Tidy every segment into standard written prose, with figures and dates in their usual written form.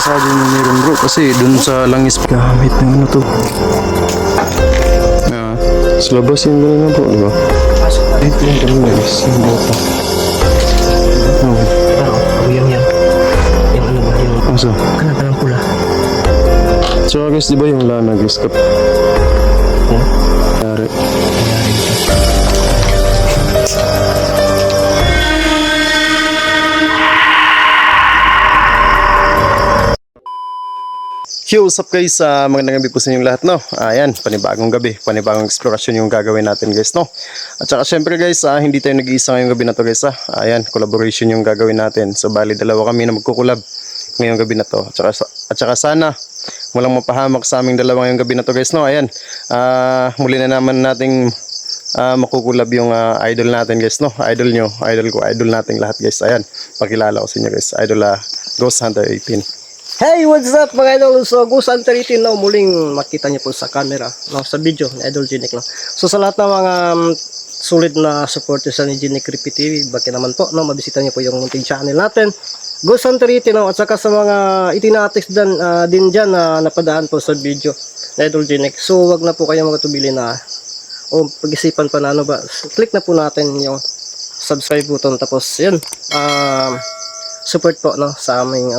Sabi mo meron bro kasi dun sa langis gamit ng ano to. Sa labas yung gano'n na po, di ba? Ito yung gano'n guys, yung bota. Yung yan. Yung ano ba, yung Asa? kanang pula. So guys, di ba yung lana guys kap? Yari. Yo, what's up guys? Magandang gabi po sa inyong lahat, no? Ayan, panibagong gabi, panibagong explorasyon yung gagawin natin guys, no? At saka syempre guys, hindi tayo nag-iisa ngayong gabi na to guys, Ayan, collaboration yung gagawin natin. So bali, dalawa kami na magkukulab ngayong gabi na to. At saka sana, walang mapahamak sa aming dalawa ngayong gabi na to guys, no? Ayan, muli na naman nating makukulab yung idol natin guys, no? Idol nyo, idol ko, idol natin lahat guys. Ayan, pakilala ko sa inyo guys, idol Ghost Hunter 18. Hey, what's up mga idol? So, Ghost Hunter 18 no, muling makita niyo po sa camera, no, sa video ni Idol Genic, no. So, sa lahat ng mga sulit na supporters ni Genic Creepy TV, bakit naman po, no, mabisita niyo po yung munting channel natin, Ghost Hunter 18, no, at saka sa mga itinatics din dyan na napadaan po sa video ni Idol Genic. So, wag na po kayo magtubili na o pag-isipan pa na ano ba, click na po natin yung subscribe button, tapos yun, support po no sa aming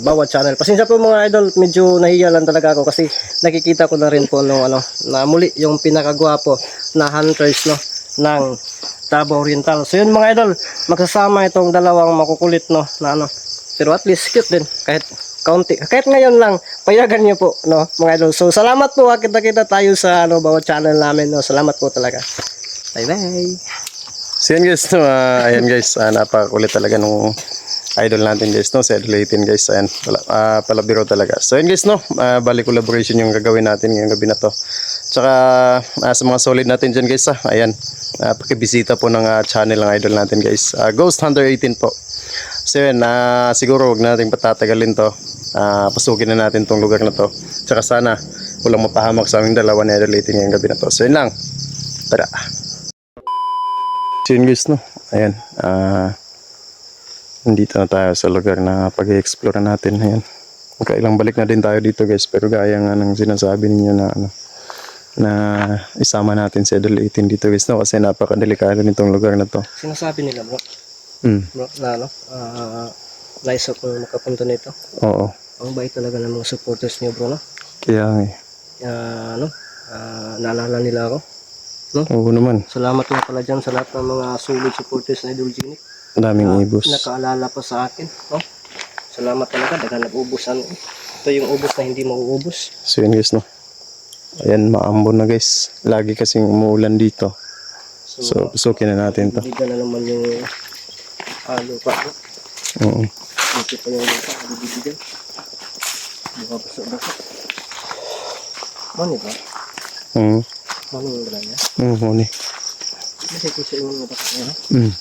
bawat channel. Pasensya po mga idol, medyo nahiya lang talaga ako kasi nakikita ko na rin po nung na muli yung pinakagwapo na hunters no ng Davao Oriental. So yun mga idol, magsasama itong dalawang makukulit no na pero at least cute din kahit kaunti. Kahit ngayon lang, payagan niyo po no mga idol. So salamat po, kita-kita tayo sa bawat channel namin no. Salamat po talaga. Bye bye. So yan guys, no, ayan guys, napakakulit talaga nung idol natin guys, no, si Idol 18 guys. Ayan, palabiro talaga. So yan guys, no, bali collaboration yung gagawin natin ngayong gabi na to. Tsaka sa mga solid natin dyan guys, ayan, pakibisita po ng channel ng idol natin guys, Ghost Hunter 18 po. So yan, siguro wag natin patatagalin to, pasukin na natin tong lugar na to. Tsaka sana walang mapahamak sa aming dalawa ni Idol 18 ngayong gabi na to. So yun lang, tara. So yun guys, no, ayan, nandito na tayo sa lugar na pag-i-explore natin. Ayan, magkailang balik na din tayo dito guys, pero gaya nga ng sinasabi ninyo na na isama natin si Idol 18 dito guys, no, kasi napakadelikado nitong lugar na to. Sinasabi nila bro, bro na nice ako makapunta nito. Oo, Ang bait talaga ng mga supporters niyo bro, no? kaya Naalala nila ako, no? oo naman, Salamat nga pala dyan sa lahat ng mga solid supporters na Idol Genic. daming ibos. Nakaalala pa sa akin, no? Salamat talaga, dagan nag-ubos. Ito yung ubos na hindi mauubos. So yun guys, no, ayan, maambon na guys, lagi kasing umuulan dito. So pasukin na natin to. Bibigan na naman yung lupa, no? Oo. Dito pa yung lupa, bibigan. Buka pasok-basok. Mani ba? Mani yung dala niya? Mani. Kasi ko sa inyo mga basok niya, Mm.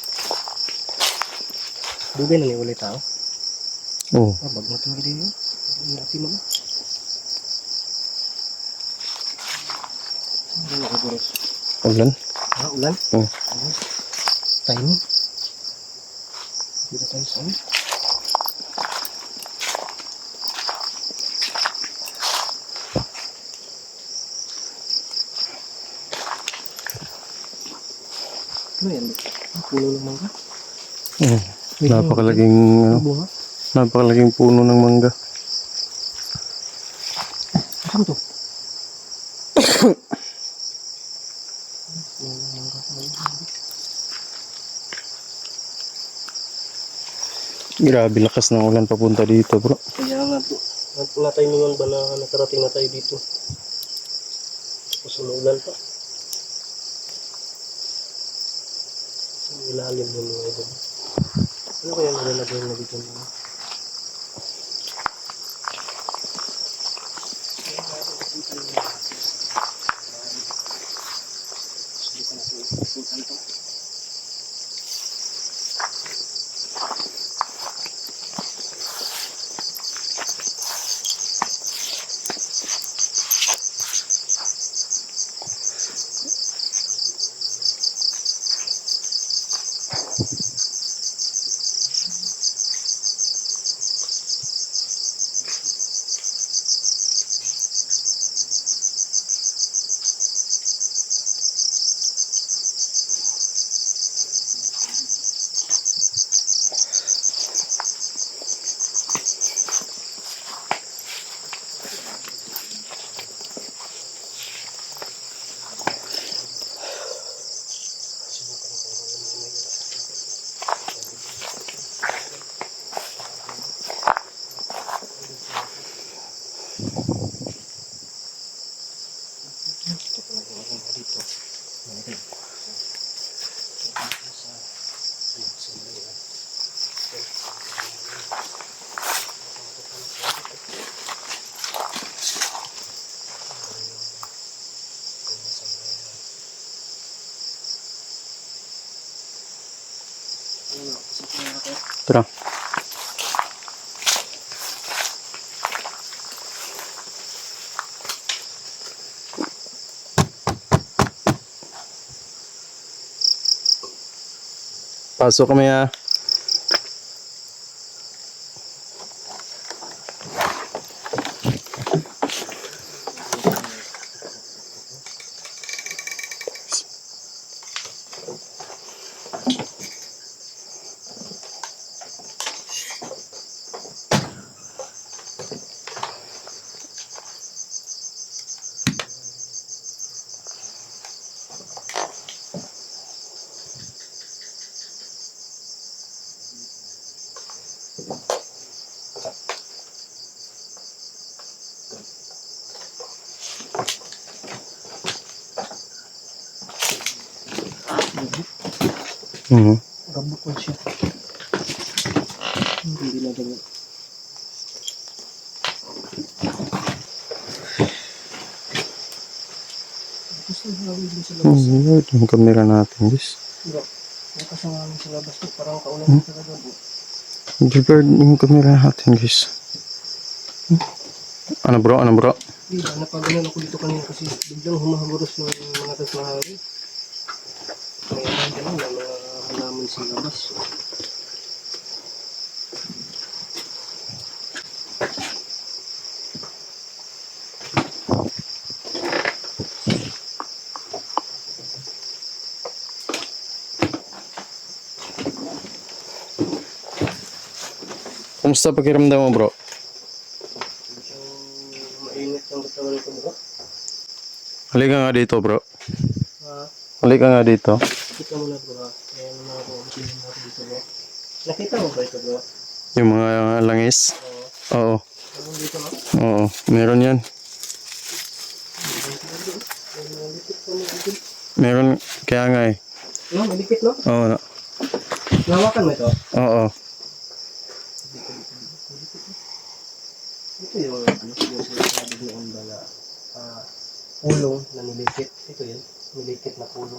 Dugay na ni ulit tao. Oo. Bag na ito din yun. Natin mo. Ano nakaburos? Ulan? Ulan? Oo. Tiny. Dito tayo sa ano yan? Puno ng mangga? Oo. Napakalaging puno ng mangga. Saan to? Grabe lakas ng ulan papunta dito bro. Kaya nga po. Nagpunataymingan ba na nakarating na tayo dito? Tapos umuulan pa. Ang ilalim mo mga idol. Ano kaya nalalagay na dito mga? Tara. Pasok kami ha. Mhm. Gabukol siya. Hindi na ganyan. Gusto na hawin din sa labas. Yung camera natin, guys. Bro, nakasama namin sa labas to. Parang kaulan talaga bro. Record yung camera natin, guys. Ano bro? Ano bro? Di ba, napagalan ako dito kanina kasi biglang humahaguros yung mga tasmahari. Kaya ganun na mga halaman sa labas. Kumusta pakiramdam mo bro? Medyo mainit ang katawan ko bro. Halika nga dito bro. Ha? Halika nga dito. Kita mo na bro. Kaya naman ako magpilin ako dito bro. Nakita mo ba ito bro? Yung mga langis. Oo. Ano dito no? Oo. Meron yan. Meron. Kaya nga eh. No, malipit no? Oo. Nahawakan mo ito? Oo. Ito yung sinasabi noon ba na pulong na nilikit. Ito yun, nilikit na pulong.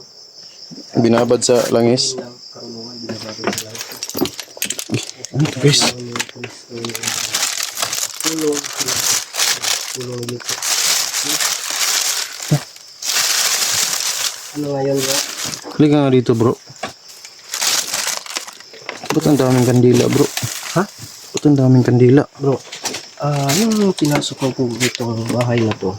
Binabad sa langis. Yun lang karunungan, binabagay sa langis. Ano ito guys? Pulong nilikit. Ano nga yun bro? Halika nga dito bro. Ba't ang daming kandila bro? Ha? Ba't ang daming kandila? Bro, yung pinasok ko po itong bahay na to,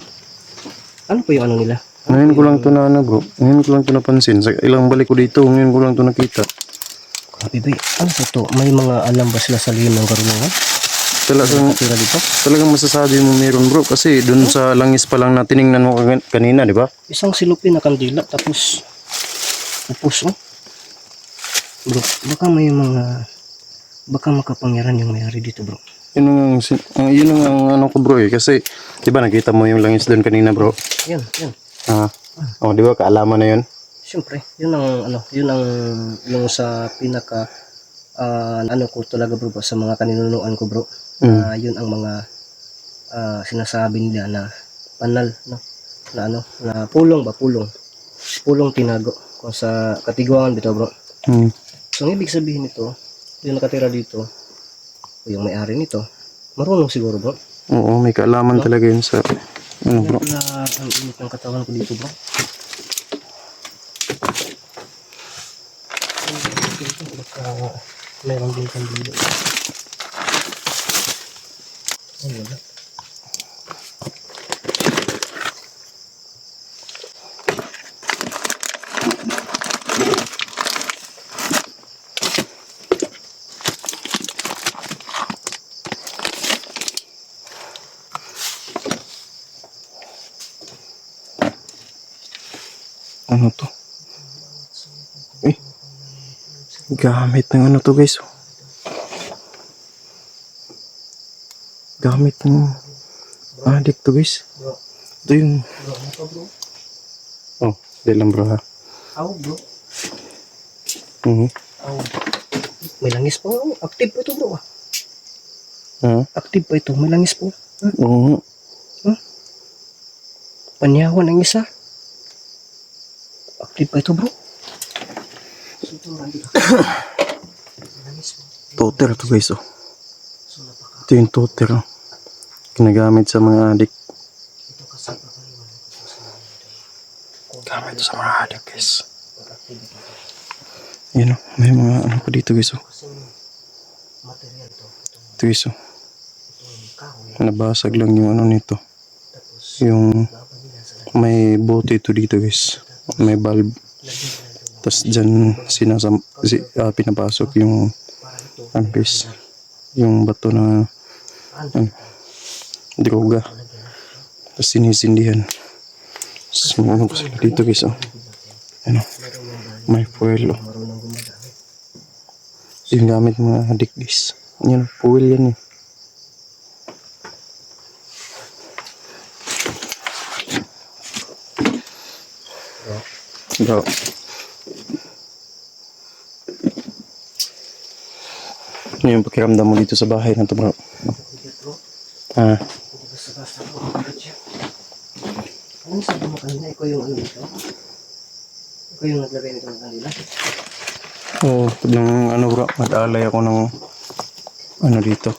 ano po yung ano nila? Ngayon ko lang ito na ano bro. Ngayon ko lang ito napansin. Sa ilang balik ko dito, ngayon ko lang ito nakita. Grabe ba? Ano po to? May mga alam ba sila sa lihim ng karunungan? Talagang, Tira dito? talagang masasabi mo meron bro. Kasi dun sa langis pa lang na tiningnan mo kanina, di ba? Isang silupin na kandila tapos upos oh. Bro, baka makapangyarihan yung mayari dito bro. Yun ang ano ko bro eh. Kasi, di ba nakita mo yung langis dun kanina bro? Yan. Oh, di ba kaalaman na yun? Siyempre, yun ang yung sa pinaka ano ko talaga bro sa mga kaninunuan ko bro. Yun ang mga sinasabi nila na panal no na pulong tinago kung sa katiguangan bitaw bro. So ang ibig sabihin nito, yung nakatira dito o yung may-ari nito, marunong siguro bro. Oo, may kaalaman talaga yun sa ano bro. Kaya pala ang init ng katawan ko dito bro. Baka meron din kang dito. Ay, wala. Ano to? Eh, gamit ng ano to guys. Gamit ng adik to guys. Bro, Ito yung... bro, ano pa bro? Oh, di lang bro ha. Aw bro. Aw. May langis po. Active po ito bro. Active pa ito. May langis po. Oo. Panyawan ang isa. Active pa ito bro. Ito langis po. Toter to guys, oh. Ito yung toter, oh. Ginagamit sa mga adik. Gamit sa mga adik, guys. Yan, oh. May mga ano pa dito, guys, oh. Ito, guys, oh. Nabasag lang yung ano nito. Yung may bote ito dito, guys. May bulb. Tapos dyan pinapasok yung ano, guys, yung bato na droga. Tapos sinisindihan. Sumuno ko sila dito, guys, oh. Ano, may fuel, oh. Yung gamit mga adik, guys. Yan, fuel yan, eh. Bro. Ano yung pakiramdam mo dito sa bahay na ito, bro? Ah. Ano sabi mo kanina? Ikaw yung ano dito? Ikaw yung naglagay nito ng kanila? Oo, nang ano, bro, mag-alay ako ng ano dito.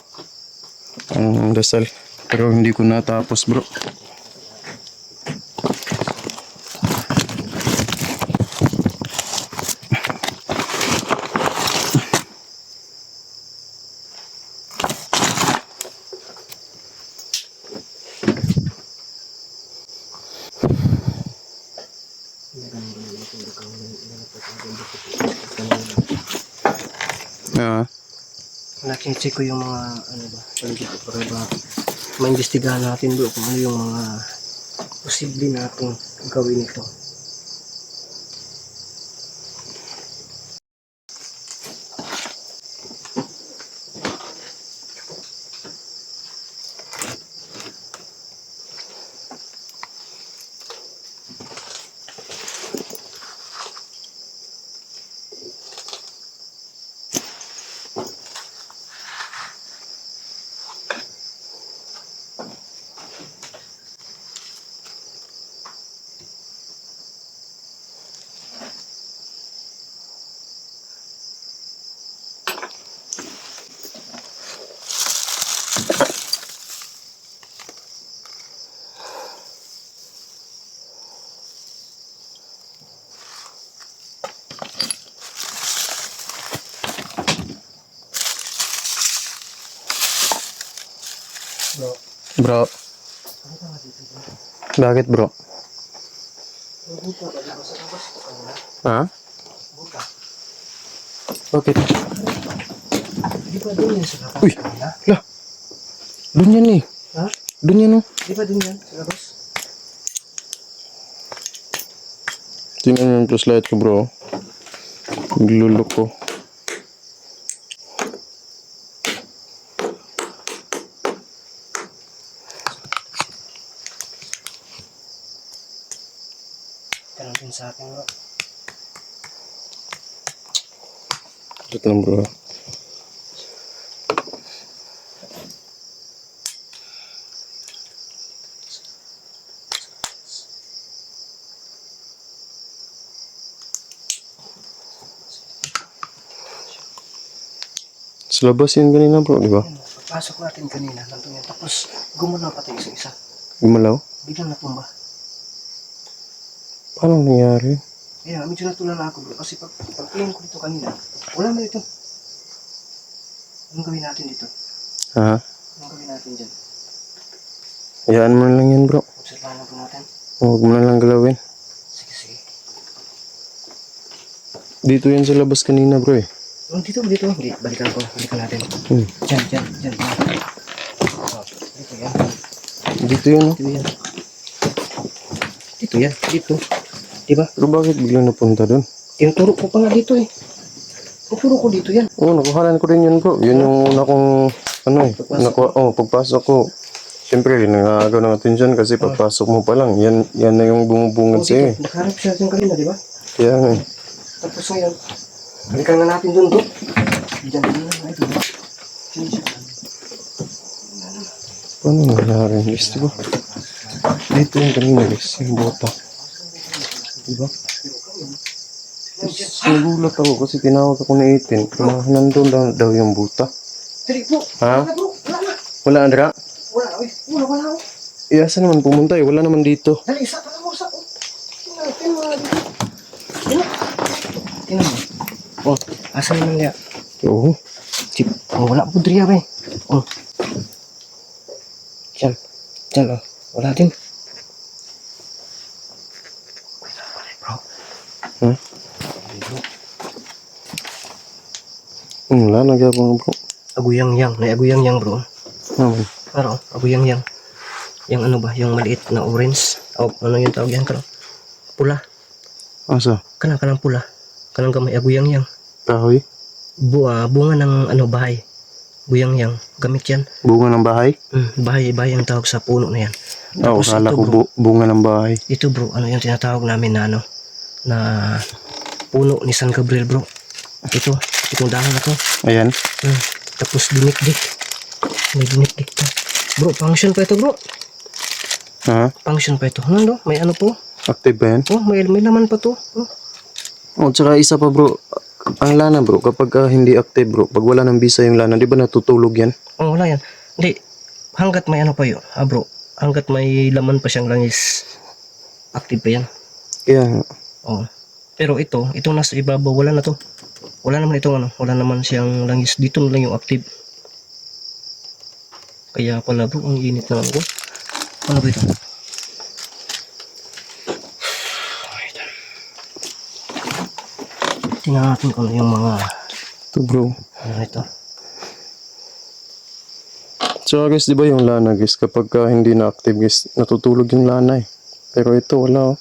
Ang dasal. Pero hindi ko natapos, bro. Ah. Nakin-check ko yung mga ano ba, dito para ba maimbestigahan natin bro kung ano yung mga posible nating gawin ito. Bro. Bakit, bro? Ha? Bakit? Di ba din yan sa labas? Uy! Lah! Dun yan eh. Ha? Dun yan, oh. Di ba din yan sa labas? Tingnan mo yung flashlight ko, bro. Naglulok ko. Ganun din sa akin bro. Ito lang, bro. Sa labas yan kanina, bro, di ba? Pagpasok natin kanina, nandun yan. Tapos gumalaw pati isa-isa. Gumalaw? Biglang natumba. Paano nangyari? Kaya medyo natulala ako bro. Kasi pag-tingin ko dito kanina, wala na ito. Anong gawin natin dito? Ha? Anong gawin natin dyan? Hayaan mo na lang yan, bro. Observahan lang po natin. Huwag mo na lang galawin. Sige, sige. Dito yan sa labas kanina, bro, eh. Dito. Hindi, balikan natin. Diyan. Oh, dito yan. Dito yan, oh. Dito. Diba? Pero bakit biglang napunta doon? Tinuturo ko pa nga dito eh. Tinuturo ko dito yan. Oo, nakuhanan ko rin yun, bro. Yun yung una kong, ano eh. Pagpasok ko. Siyempre, nangagaw ng atensyon kasi pagpasok mo pa lang. Yan na yung bumubungad sa'yo, eh. Nakaharap siya natin kanina, diba? Kaya nga, eh. Tapos ngayon, balikan nga natin doon, bro. Diyan na, ito. Diyan siya. Paano nangyari, guys, diba? Dito yung kanina, guys. Yung bota. Diba? Nagulat ako kasi tinawag ako ni Ethan. Nandun daw yung buta. Dali bro. Ha? Wala bro. Wala na. Wala, Andra? Wala. Wala. Asa naman pumunta eh? Wala naman dito. Dali, isa ka lang mo sa. Tingnan mo. Tingnan mo. Oh, asa naman niya? Oo. Chip. Oh, wala po driya ba eh. Oh. Diyan oh. Wala din. Bro. Ha? Wala, nagyabang bro. Aguyang-yang. May aguyang-yang bro. Naman. Pero, aguyang-yang. Yung ano ba? Yung maliit na orange. O, ano yung tawag yan? Kanang pula. Asa? Kanang pula. Kanang gamay. Aguyang-yang. Kahoy? Bunga ng ano bahay. Buyang-yang. Gamit yan. Bunga ng bahay? Bahay ang tawag sa puno na yan. Oo, Tapos kala ito ko bro. bunga ng bahay. Ito bro, ano yung tinatawag namin na ano, na puno ni San Gabriel bro. Itong dahon na to. Ayan. Tapos dinikdik. May dinikdik to. Bro, function pa ito bro. Ha? Function pa ito. Ano, may ano po? Active ba yan? Oh, may laman pa to. Oh. Oh, tsaka isa pa bro. Ang lana bro, kapag hindi active bro, pag wala ng bisa yung lana, di ba natutulog yan? Oh, wala yan. Hindi, hanggat may ano pa yun, bro. Hanggat may laman pa siyang langis, active pa yan. Kaya nga. Oh. Pero itong nasa ibabaw, wala na to. Wala naman itong ano, wala naman siyang langis. Dito na lang yung active. Kaya pala bro, ang init na lang ko. Ano ba ito? Tingnan natin kung ano yung mga Ito bro. ano ito. So guys, di ba yung lana guys, kapag hindi na active guys, natutulog yung lana eh. Pero ito wala oh.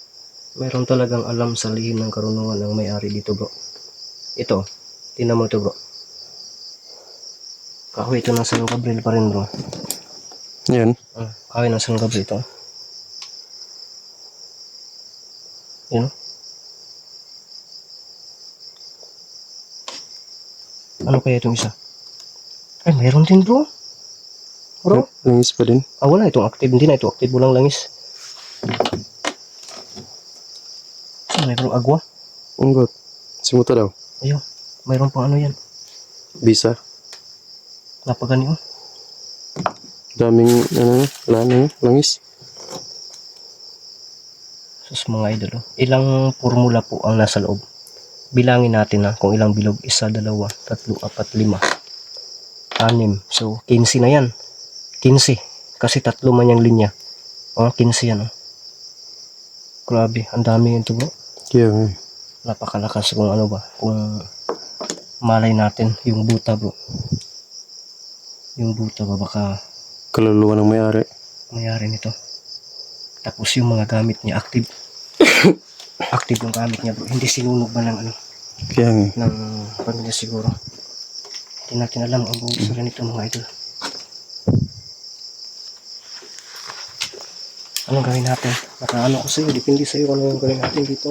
Meron talagang alam sa lihim ng karunungan ng may-ari dito bro. Ito, tingnan mo ito bro. Kahoy ito ng San Gabriel pa rin bro. Yan. Kahoy ng San Gabriel ito. Yun. Ano kaya itong isa? Ay, mayroon din bro. Bro? Langis pa din. Wala itong active. Hindi na ito active. Walang langis. Mayroong agwa. Unggot. Simuta daw. Ayun. Mayroon pang ano yan. Bisa. Napagani oh. Daming lana langis. Sus mga idol oh. Ilang formula po ang nasa loob. Bilangin natin na kung ilang bilog. 1, 2, 3, 4, 5, 6. So 15 na yan. 15. Kasi 3 man yung linya. 15 yan oh. Grabe. Ang dami yun to bro. Kaya nga. Napakalakas kung ano ba. Kung malay natin yung buta bro. Yung buta ba baka Kaluluwa ng may-ari. mayari nito. Tapos yung mga gamit niya active. Active yung gamit niya bro. Hindi sinunog ba ng ano. Kaya nga. Ng pamilya siguro. Hindi natin alam ang buong sila nito mga idol. Anong gawin natin? Nakaano ko sa'yo. Depende sa'yo kung anong gawin natin dito.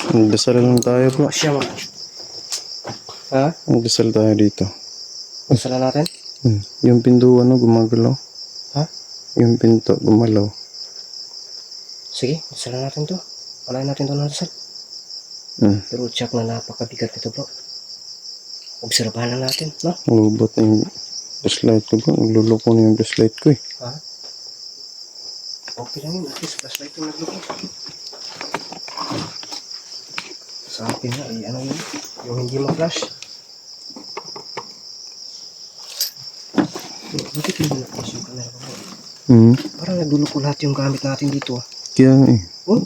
Magdasal lang tayo bro. Siya mo. Ha? Magdasal tayo dito. Masala natin? Yung pinto gumagalaw. Ha? Yung pinto gumalaw. Sige, masala natin to. Wala natin to ng dasal. Pero check na napakabigat nito bro. Obserbahan na natin, no? Lubot na yung flashlight ko bro. Nagluloko na yung flashlight ko eh. Ha? Okay lang yun. At least flashlight yung nagluko. Sa akin na, ano yun? Yung hindi ma-flash. Bakit hindi na-flash yung camera ko? Parang nagluluko lahat yung gamit natin dito. Kaya nga eh. Oh?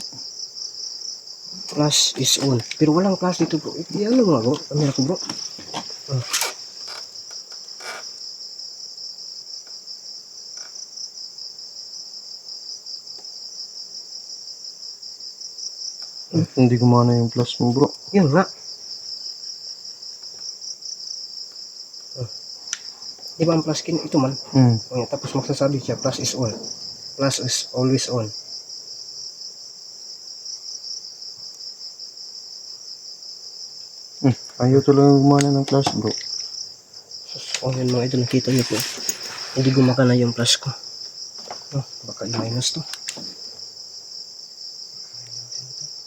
Flash is on. Pero walang flash dito bro. Ano nga bro? Camera ko bro. Hindi gumana yung flash mo bro. Yun nga. Di ba ang flash skin? Ito man. Okay, tapos magsasabi siya, flash is on. Flash is always on. Ayaw talaga gumana ng flash bro. Oh, yun mga idol, nakita niyo po. Hindi gumagana yung flash ko. Baka i-minus to.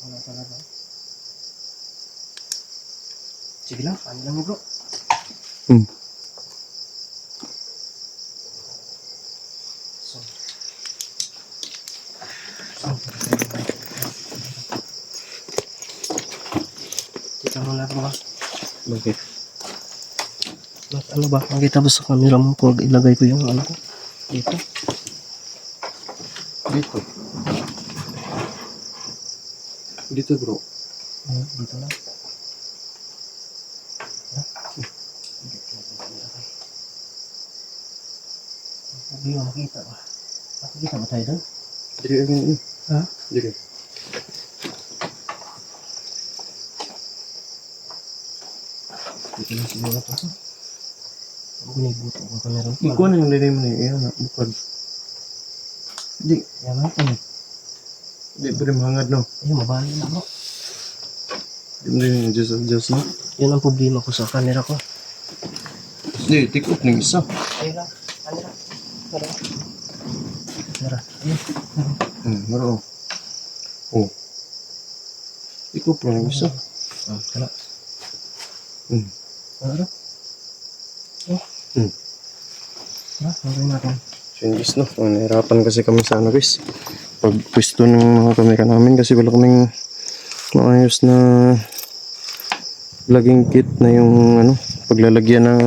Wala talaga. Sige lang, ano lang bro. Hmm. So, kita mo na ba? Bakit? Ano ba? Makita ba sa camera mo kung ilagay ko yung ano ko? Dito. Dito. Dito bro. Dito lang. Hindi mo makita ba? Makikita ba tayo doon? Dito yun. Ha? Dito. Dito lang siguro pa. Huwag nibuto ko camera mo. Ikaw na yung lagay mo na yun. Ayan na. Bukod. Di. Yan lang. Ano? Di pa rin mahangad no. Ayun, mabali na bro. Di mo rin yung adjust no. Yun ang problema ko sa camera ko. Di, take off ng isa. Ayun lang. Ano lang? Tara. Tara. Ayun. Maro. Oh. Take off ng isa. Tara. Tara. Tara, gawin natin. So yun guys no. Nahirapan kasi kami sa ano guys. Pag pwesto ng mga kamera namin kasi wala kaming maayos na vlogging kit na yung ano, paglalagyan ng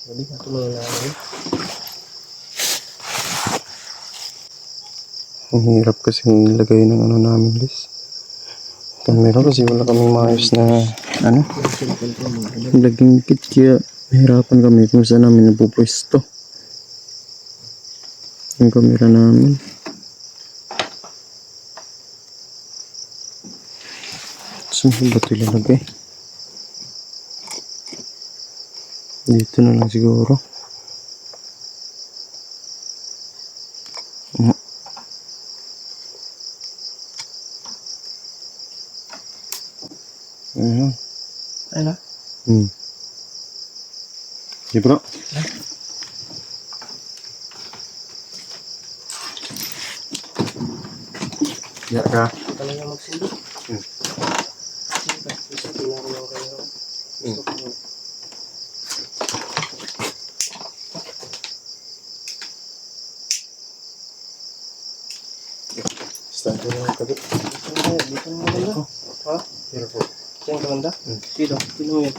Sabi, natulungan na namin. ang hirap kasi nilagay ng ano namin guys. Kamera kasi wala kaming maayos na ano, vlogging kit kaya nahirapan kami kung saan namin napupwesto yung kamera namin. Saan ba ito ilalagay? Dito na lang siguro. Ayan. Ayun na. Di bro? Ya ka. Ito lang yung magsindi. Gusto ko yung camera. Gusto ko yung... Stand ko lang tabi. Dito mo maganda. Ha? Pero po. Diyan ka maganda? Dito. Dito mo yun.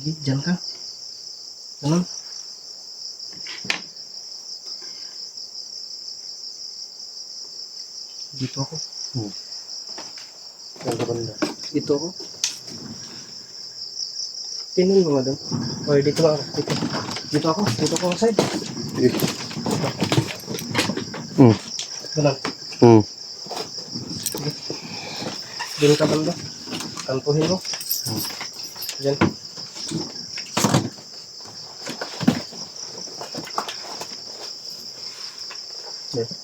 Sige, dyan ka. Ganun. Dito ako. Yan ka banda. Dito ako. Tingnan mo nga doon. Or dito lang ako. Dito. Dito ako. Dito ako sa side. Ganun. Doon ka banda. Kantuhin mo. Diyan. Dito.